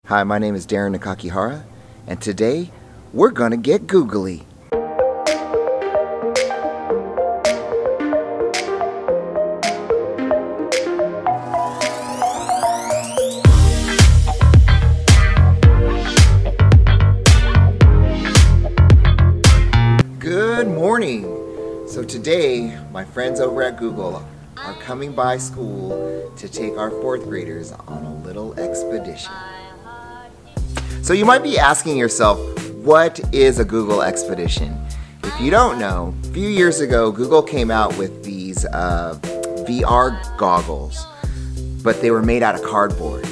Hi, my name is Darin Nakakihara, and today we're gonna get googly. Good morning! So today, my friends over at Google are coming by school to take our 4th graders on a little expedition. So you might be asking yourself, what is a Google expedition? If you don't know, a few years ago Google came out with these VR goggles, but they were made out of cardboard.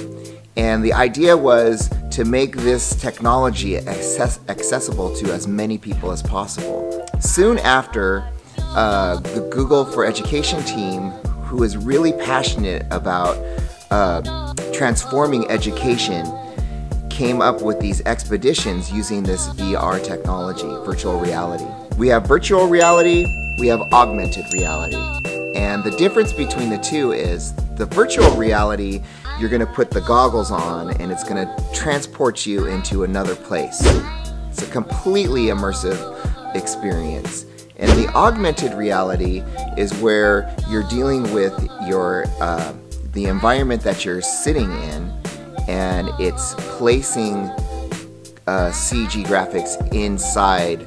And the idea was to make this technology accessible to as many people as possible. Soon after, the Google for Education team, who is really passionate about transforming education, came up with these expeditions using this VR technology, virtual reality. We have virtual reality, we have augmented reality. And the difference between the two is the virtual reality, you're gonna put the goggles on and it's gonna transport you into another place. It's a completely immersive experience. And the augmented reality is where you're dealing with your the environment that you're sitting in, and it's placing CG graphics inside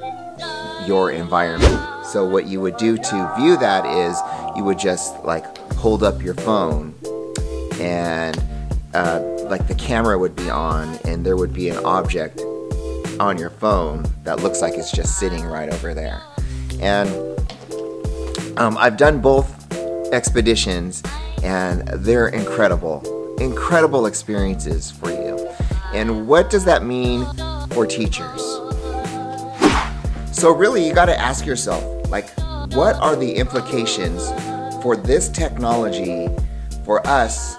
your environment. So what you would do to view that is you would just like hold up your phone and like the camera would be on and there would be an object on your phone that looks like it's just sitting right over there. And I've done both expeditions and they're incredible experiences for you. And what does that mean for teachers? So really you gotta ask yourself, like, what are the implications for this technology for us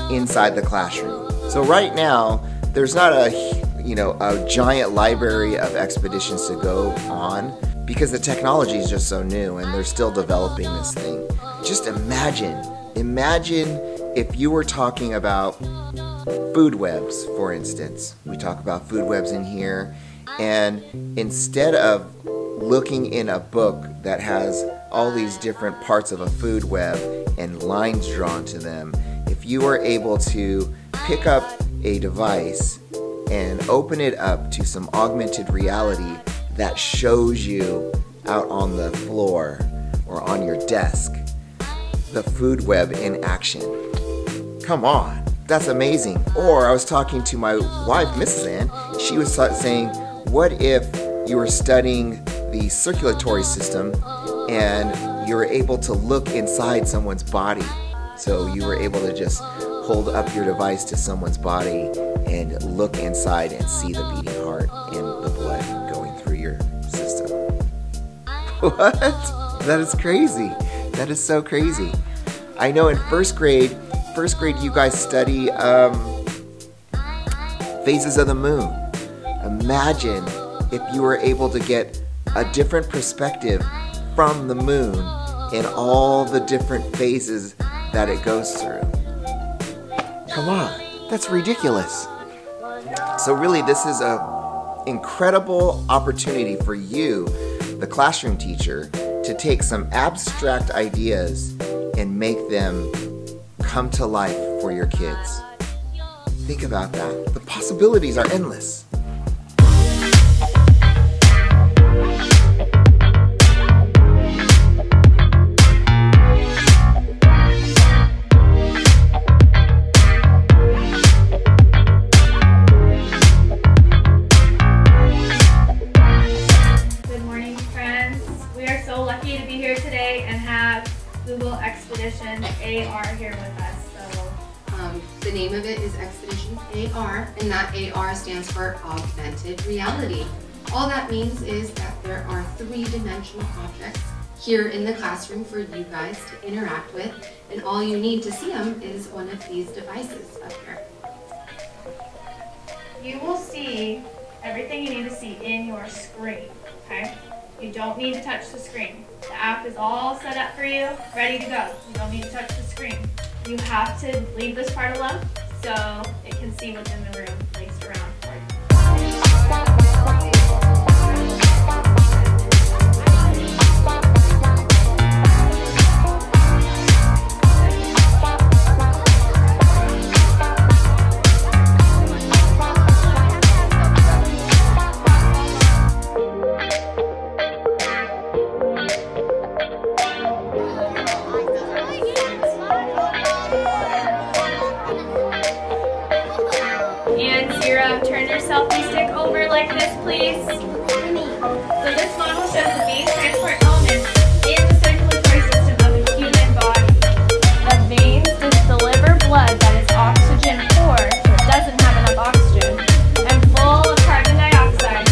inside the classroom? So right now, there's not a giant library of expeditions to go on because the technology is just so new and they're still developing this thing. Just imagine if you were talking about food webs, for instance. We talk about food webs in here, and instead of looking in a book that has all these different parts of a food web and lines drawn to them, if you were able to pick up a device and open it up to some augmented reality that shows you out on the floor or on your desk the food web in action. Come on, that's amazing. Or I was talking to my wife, Mrs. Ann, she was saying, what if you were studying the circulatory system and you were able to look inside someone's body? So you were able to just hold up your device to someone's body and look inside and see the beating heart and the blood going through your system. What? That is crazy. That is so crazy. I know in first grade you guys study phases of the moon. Imagine if you were able to get a different perspective from the moon and all the different phases that it goes through. Come on, that's ridiculous. So really this is an incredible opportunity for you, the classroom teacher, to take some abstract ideas and make them come to life for your kids. Think about that. The possibilities are endless. Google Expedition AR here with us. So, the name of it is Expedition AR, and that AR stands for Augmented Reality. All that means is that there are 3-dimensional objects here in the classroom for you guys to interact with, and all you need to see them is one of these devices up here. You will see everything you need to see in your screen, okay? You don't need to touch the screen. The app is all set up for you, ready to go. You don't need to touch the screen. You have to leave this part alone so it can see what's in the room, place turn your selfie stick over like this, please. So this model shows the main transport elements in the circulatory system of the human body. The veins just deliver blood that is oxygen poor, so it doesn't have enough oxygen, and full of carbon dioxide.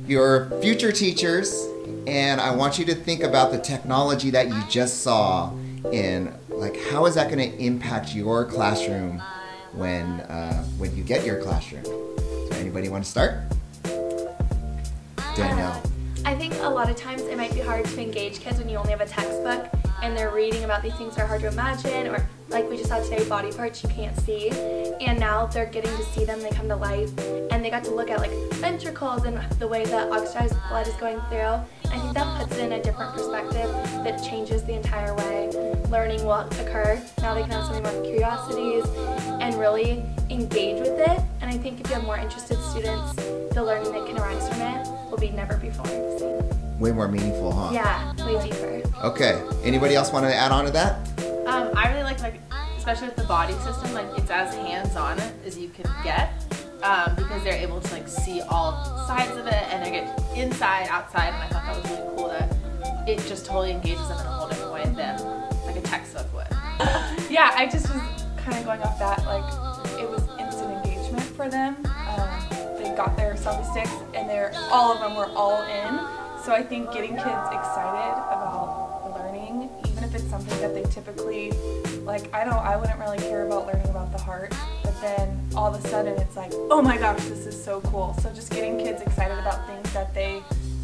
Your future teachers, and I want you to think about the technology that you just saw in, like, how is that going to impact your classroom when you get your classroom? So anybody want to start? Danielle. I think a lot of times it might be hard to engage kids when you only have a textbook and they're reading about these things that are hard to imagine, or like we just saw today, body parts you can't see, and now they're getting to see them, they come to life, and they got to look at like ventricles and the way that oxidized blood is going through. I think that puts it in a different perspective that changes the entire way learning will occur. Now they can have so many more curiosities and really engage with it, and I think if you have more interested students, the learning that can arise from it will be never before seen. Way more meaningful, huh? Yeah, way deeper. Okay, anybody else want to add on to that? I really like, especially with the body system, like it's as hands-on as you can get, because they're able to like see all sides of it, and they get inside, outside, and I thought that was really cool that it just totally engages them in a whole different way than like a textbook would. Yeah, I just was kind of going off that, like it was instant engagement for them. They got their selfie sticks, and all of them were all in. So I think getting kids excited about learning, even if it's something that they typically, like I wouldn't really care about learning about the heart, but then all of a sudden it's like, oh my gosh, this is so cool. So just getting kids excited about things that they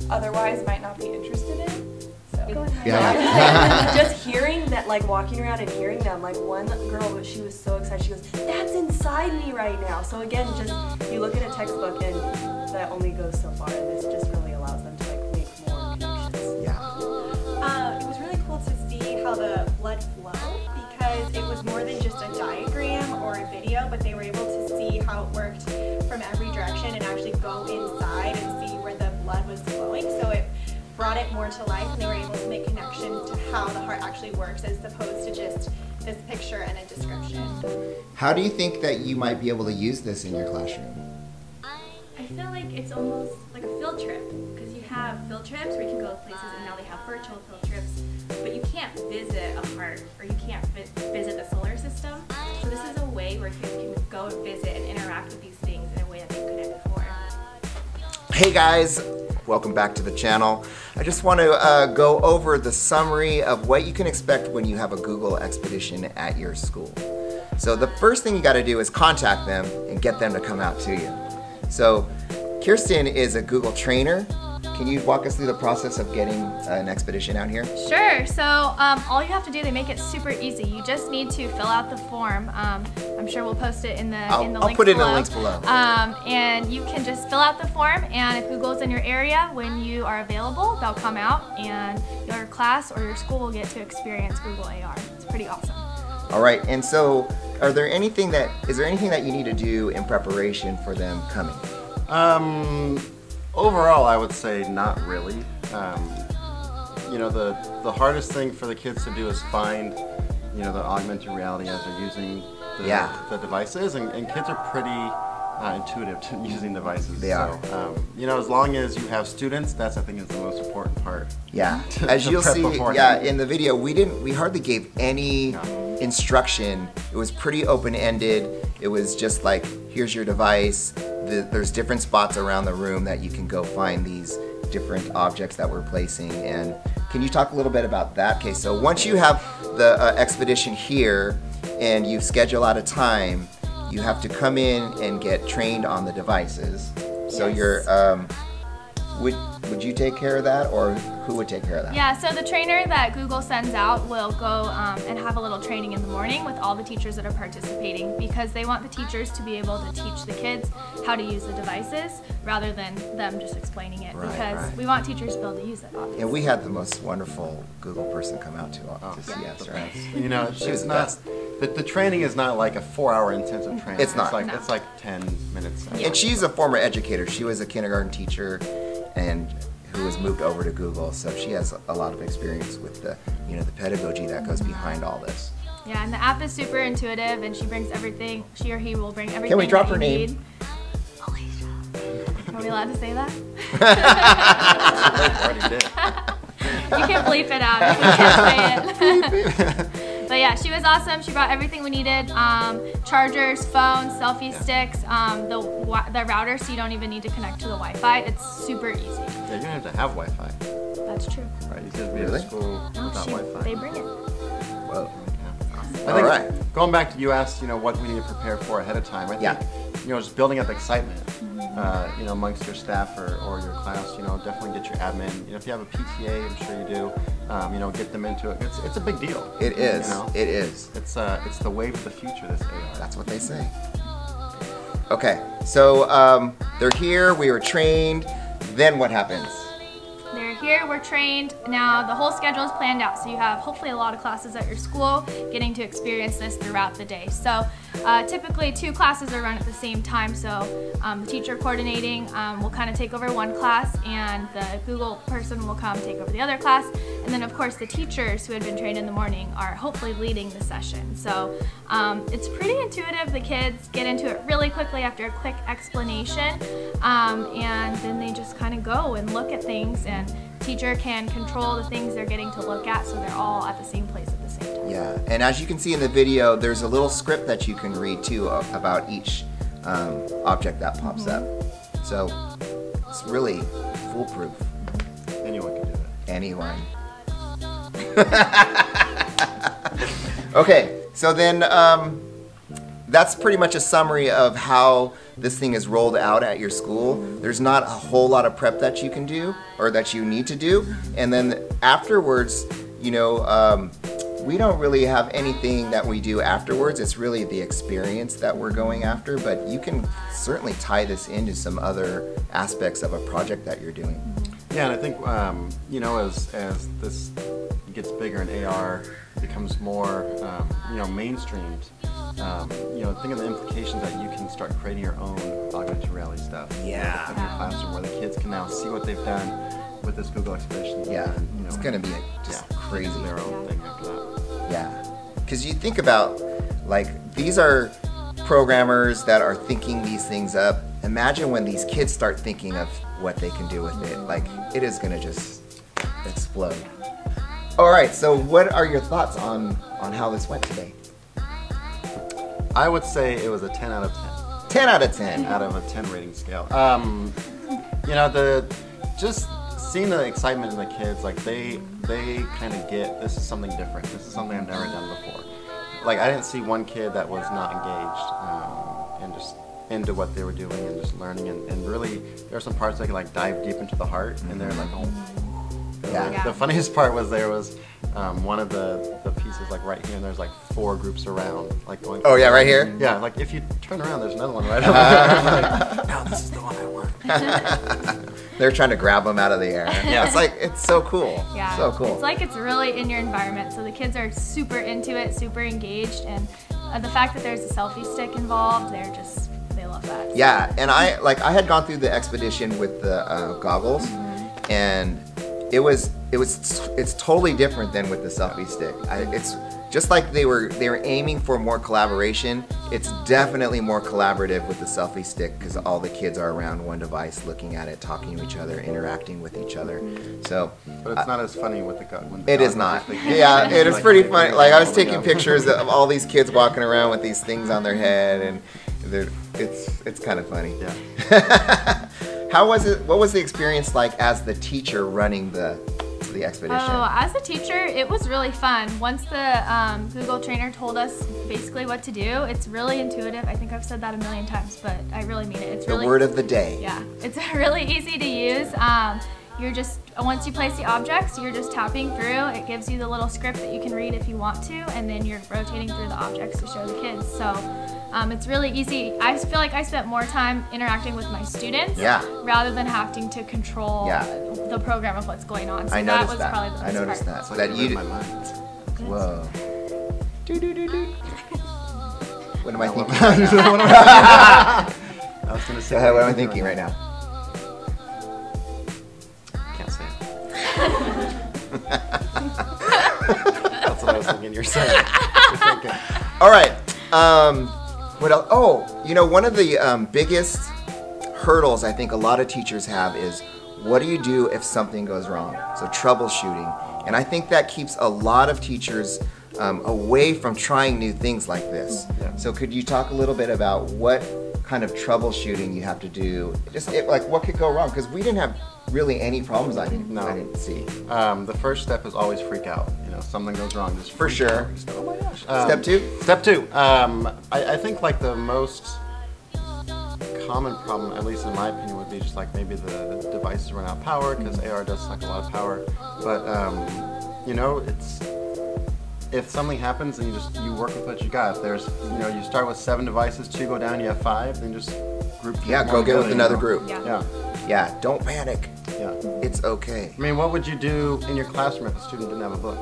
otherwise might not be interested in. So go ahead. Yeah. Just hearing that, like walking around and hearing them, like one girl, she was so excited, she goes, that's inside me right now. So again, just you look at a textbook and that only goes so far, and this just really allows them to like make more connections. Yeah. It was really cool to see how the blood flowed, because it was more than just a diagram or a video, but they were able to see how it worked from every direction and actually go inside and see where the blood was flowing. So it brought it more to life, and they were able to make connections to how the heart actually works as opposed to just this picture and a description. How do you think that you might be able to use this in your classroom? I feel like it's almost like a field trip, because you have field trips where you can go to places, and now they have virtual field trips, but you can't visit a heart, or you can't visit the solar system. So this is a way where kids can go and visit and interact with these things in a way that they couldn't before. Hey guys, welcome back to the channel. I just want to go over the summary of what you can expect when you have a Google expedition at your school. So the first thing you got to do is contact them and get them to come out to you. So Kirsten is a Google trainer. Can you walk us through the process of getting an expedition out here? Sure. So all you have to do, they make it super easy. You just need to fill out the form. I'm sure we'll post it in the links below. I'll put it in the links below. And you can just fill out the form, and if Google's in your area, when you are available, they'll come out, and your class or your school will get to experience Google AR. It's pretty awesome. All right. And so, is there anything that you need to do in preparation for them coming? Overall, I would say not really. You know, the hardest thing for the kids to do is find, you know, the augmented reality as they're using the devices, and kids are pretty intuitive to using devices. They are. You know, as long as you have students, that's I think is the most important part. Yeah. As you'll see, in the video, we hardly gave any instruction. It was pretty open-ended. It was just like, here's your device. There's different spots around the room that you can go find these different objects that we're placing. And can you talk a little bit about that? Okay, so once you have the expedition here and you schedule out a time, you have to come in and get trained on the devices. So you're, would you take care of that, or who would take care of that? Yeah, so the trainer that Google sends out will go and have a little training in the morning with all the teachers that are participating, because they want the teachers to be able to teach the kids how to use the devices rather than them just explaining it, because we want teachers to be able to use it, obviously. And we had the most wonderful Google person come out to see us, right? You know, it's not, the training is not like a 4-hour intensive training. It's not. It's like 10 minutes. And she's a former educator. She was a kindergarten teacher and who has moved over to Google, so she has a lot of experience with the pedagogy that goes behind all this. Yeah, and the app is super intuitive, and she brings everything. She or he will bring everything. Can we drop her name? name? Are we allowed to say that? I already did. You can bleep it out if you can't say it. But yeah, she was awesome. She brought everything we needed. Chargers, phones, selfie sticks, the router, so you don't even need to connect to the Wi-Fi. It's super easy. Yeah, you don't have to have Wi-Fi. That's true. Right, you could be at school without Wi-Fi. They bring it. Whoa. I think going back to you asked, what we need to prepare for ahead of time. I think, just building up excitement, amongst your staff or your class. Definitely get your admin. If you have a PTA, I'm sure you do. Get them into it. It's a big deal. It is. It is. It's the wave of the future. This AR. That's what they say. Okay, so they're here. We were trained. Then what happens? They're here, we're trained. Now the whole schedule is planned out, so you have hopefully a lot of classes at your school getting to experience this throughout the day. So typically 2 classes are run at the same time, so the teacher coordinating will kind of take over one class, and the Google person will come take over the other class, and then of course the teachers who had been trained in the morning are hopefully leading the session. So it's pretty intuitive. The kids get into it really quickly after a quick explanation, and then they just kind of go and look at things, and teacher can control the things they're getting to look at, so they're all at the same place at the same time. Yeah, and as you can see in the video, there's a little script that you can read too about each object that pops up. So it's really foolproof. Anyone can do it. Anyone. Okay, so then that's pretty much a summary of how this thing is rolled out at your school. There's not a whole lot of prep that you can do or that you need to do. And then afterwards, we don't really have anything that we do afterwards. It's really the experience that we're going after, but you can certainly tie this into some other aspects of a project that you're doing. Yeah, and I think, as this gets bigger and AR becomes more, mainstreamed, think of the implications that you can start creating your own augmented reality stuff. Yeah. In your classroom, where the kids can now see what they've done with this Google Expedition. Yeah, it's going to be just crazy. Their own thing after that. Yeah, because you think about, these are programmers that are thinking these things up. Imagine when these kids start thinking of what they can do with it. It is going to just explode. All right, so what are your thoughts on how this went today? I would say it was a 10 out of 10. 10 out of 10. Out of a 10 rating scale. Just seeing the excitement in the kids, they kind of get, this is something different. This is something I've never done before. I didn't see one kid that was not engaged, and just into what they were doing and just learning. And really, there are some parts that can like dive deep into the heart, and they're like, oh. Yeah. The funniest part was there was one of the pieces like right here, and there's like 4 groups around, like going. Oh yeah, right here. Yeah, like if you turn around, there's another one right over there. Like, no, this is the one I want. They're trying to grab them out of the air. Yeah. It's like, it's so cool. Yeah. So cool. It's like it's really in your environment, so the kids are super into it, super engaged, and the fact that there's a selfie stick involved, they love that. Yeah, and I had gone through the expedition with the goggles, and it's totally different than with the selfie stick. It's just like they were aiming for more collaboration. It's definitely more collaborative with the selfie stick because all the kids are around one device, looking at it, talking to each other, interacting with each other. So, but it's not as funny with the goggles. It is not. Yeah, it is pretty funny. Like I was taking pictures of all these kids walking around with these things on their head, and it's kind of funny. Yeah. How was it? What was the experience like as the teacher running the expedition? Oh, as a teacher, it was really fun. Once the Google trainer told us basically what to do, it's really intuitive. I think I've said that a million times, but I really mean it. It's the really, word of the day. Yeah, it's really easy to use. You're just, once you place the objects, you're just tapping through. It gives you the little script that you can read if you want to, and then you're rotating through the objects to show the kids. So it's really easy. I feel like I spent more time interacting with my students rather than having to control the program of what's going on. So I that noticed was that. probably the best I noticed part. that. It's like That you. my mind. Whoa. What am I thinking? I was gonna say. Go ahead, what am I thinking right now? Can't say it. That's what I was thinking. You're saying. You're thinking. All right. What else? Oh, you know, one of the biggest hurdles I think a lot of teachers have is, what do you do if something goes wrong? So troubleshooting. And I think that keeps a lot of teachers away from trying new things like this. Yeah. So could you talk a little bit about what kind of troubleshooting you have to do? Just like what could go wrong? Because we didn't have really any problems I didn't see. The first step is always freak out. You know, something goes wrong, just For freak sure. out. Just, oh my gosh. Step 2? Step 2. I think like the most common problem, at least in my opinion, would be just like maybe the devices run out of power, because AR does suck a lot of power. But you know, if something happens and you work with what you got. If there's, you know, you start with 7 devices, 2 go down, you have 5, then just group. Go get with another group. Yeah. Don't panic. Yeah. It's okay. I mean, what would you do in your classroom if a student didn't have a book?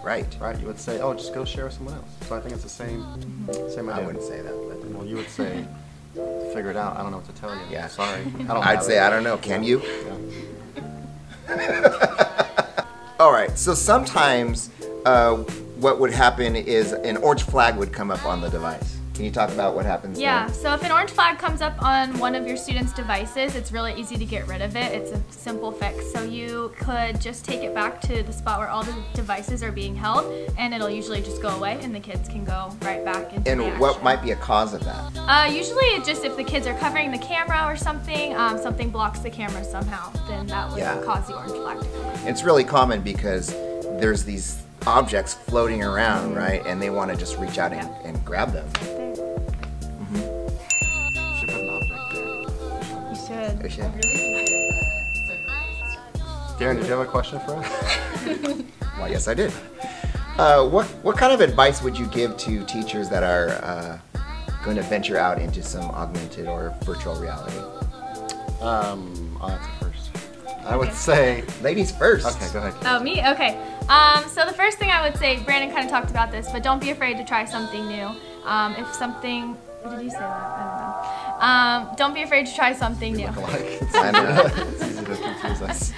Right. Right. You would say, oh, just go share with someone else. So I think it's the same idea. I wouldn't say that. But Well, you would say, figure it out. I don't know what to tell you. Yeah. Sorry. I'd say, I don't know. Can you? Yeah. All right. So sometimes what would happen is an orange flag would come up on the device. Can you talk about what happens Yeah, then? so if an orange flag comes up on one of your students' devices, it's really easy to get rid of it. It's a simple fix. So you could just take it back to the spot where all the devices are being held, and it'll usually just go away, and the kids can go right back into the And action. what might be a cause of that? Usually it's just if the kids are covering the camera or something, something blocks the camera somehow, then that would cause the orange flag to come up. It's really common because there's these objects floating around, right? And they want to just reach out and grab them. Should put an object there. You should. We should. Darin, did you have a question for us? Well, yes, I did. What kind of advice would you give to teachers that are going to venture out into some augmented or virtual reality? I'll answer first. I would say... Ladies first. Okay, go ahead. Oh, me? Okay. So the first thing I would say, Brandon kind of talked about this, but don't be afraid to try something new. If something... Did you say that? I don't know. Don't be afraid to try something new. I know. It's easy to confuse us.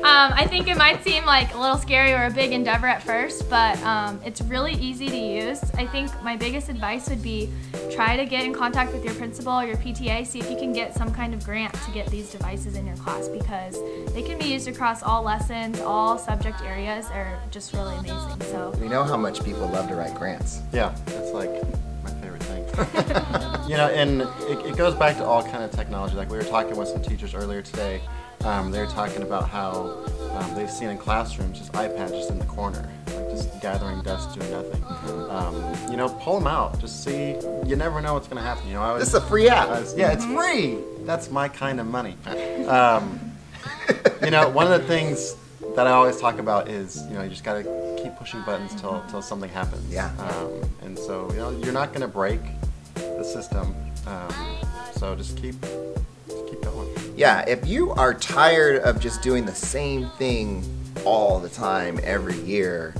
I think it might seem like a little scary or a big endeavor at first, but it's really easy to use. I think my biggest advice would be try to get in contact with your principal or your PTA, see if you can get some kind of grant to get these devices in your class, because they can be used across all lessons, all subject areas. Are just really amazing. So We know how much people love to write grants. Yeah, that's like my favorite thing. You know, and it goes back to all kind of technology. Like we were talking with some teachers earlier today. They were talking about how they've seen in classrooms just iPads just in the corner, like just gathering dust, doing nothing. You know, pull them out. Just see. You never know what's going to happen. You know, this is a free app. Yeah, it's free. That's my kind of money. You know, one of the things that I always talk about is, you know, you just got to keep pushing buttons till something happens. Yeah. And so, you know, you're not going to break the system. So just keep going. Yeah, if you are tired of just doing the same thing all the time, every year,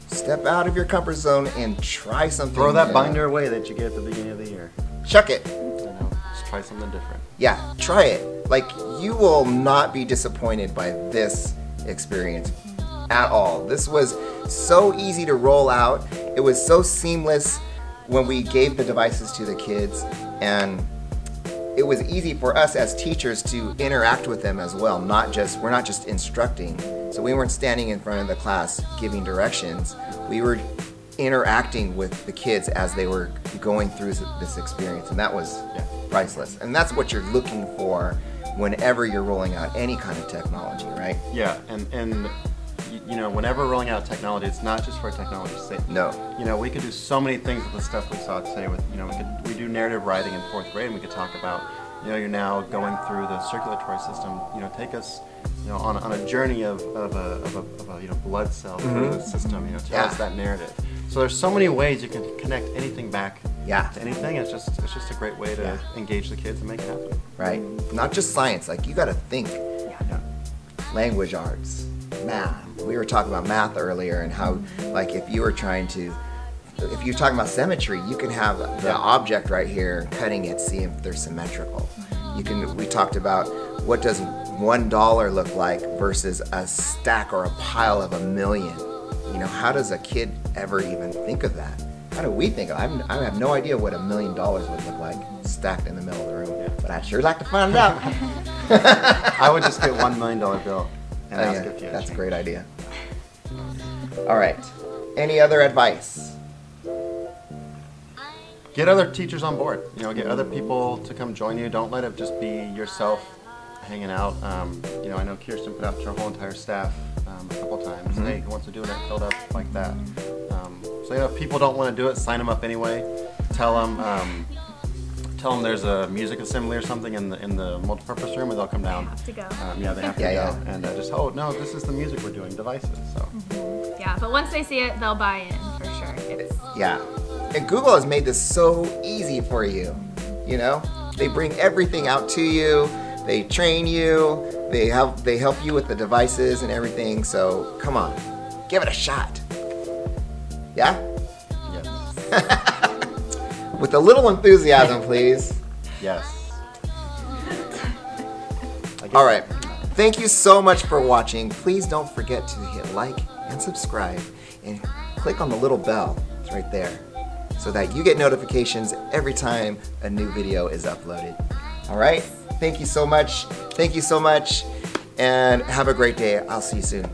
step out of your comfort zone and try something. Throw that binder away that you get at the beginning of the year. Chuck it. You know, just try something different. Yeah, try it. Like, you will not be disappointed by this experience at all. This was so easy to roll out. It was so seamless when we gave the devices to the kids, and it was easy for us as teachers to interact with them as well. We're not just instructing. So we weren't standing in front of the class giving directions. We were interacting with the kids as they were going through this experience, and that was priceless. And that's what you're looking for whenever you're rolling out any kind of technology, right? Yeah, and you know, whenever rolling out technology, it's not just for technology's sake. No. You know, we could do so many things with the stuff we saw today. With, you know, we do narrative writing in 4th grade, and we could talk about, you know, you're now going through the circulatory system. You know, take us, you know, on a journey of a you know, blood cell through the system. You know, tell us that narrative. So there's so many ways you can connect anything back to anything. It's just a great way to engage the kids and make it happen. Right. Not just science. Like, you got to think. Language arts, math. We were talking about math earlier, and how, like, if you're talking about symmetry, you can have the object right here, cutting it, see if they're symmetrical. We talked about what does $1 look like versus a stack or a pile of $1 million. You know, how does a kid ever even think of that? How do we think of it? I have no idea what $1 million would look like stacked in the middle of the room, but I'd sure like to find it out. I would just get $1 million bill and ask if you had That's a great idea. All right. Any other advice? Get other teachers on board. You know, get other people to come join you. Don't let it just be yourself hanging out. You know, I know Kirsten put out to her whole entire staff a couple times. Hey, who wants to do it? Filled up like that. So, you know, if people don't want to do it, sign them up anyway. Tell them there's a music assembly or something in the multipurpose room, and they'll come down. They have to go. Yeah, they have to go. And just, oh no, this is the music we're doing, devices. So. Yeah, but once they see it, they'll buy in for sure. Yeah. And Google has made this so easy for you. You know, they bring everything out to you. They train you. They help you with the devices and everything. So come on, give it a shot. Yeah? Yes. With a little enthusiasm, please. Yes. All right. Thank you so much for watching. Please don't forget to hit like and subscribe, and click on the little bell. It's right there, so that you get notifications every time a new video is uploaded. All right? Thank you so much. Thank you so much, and have a great day. I'll see you soon.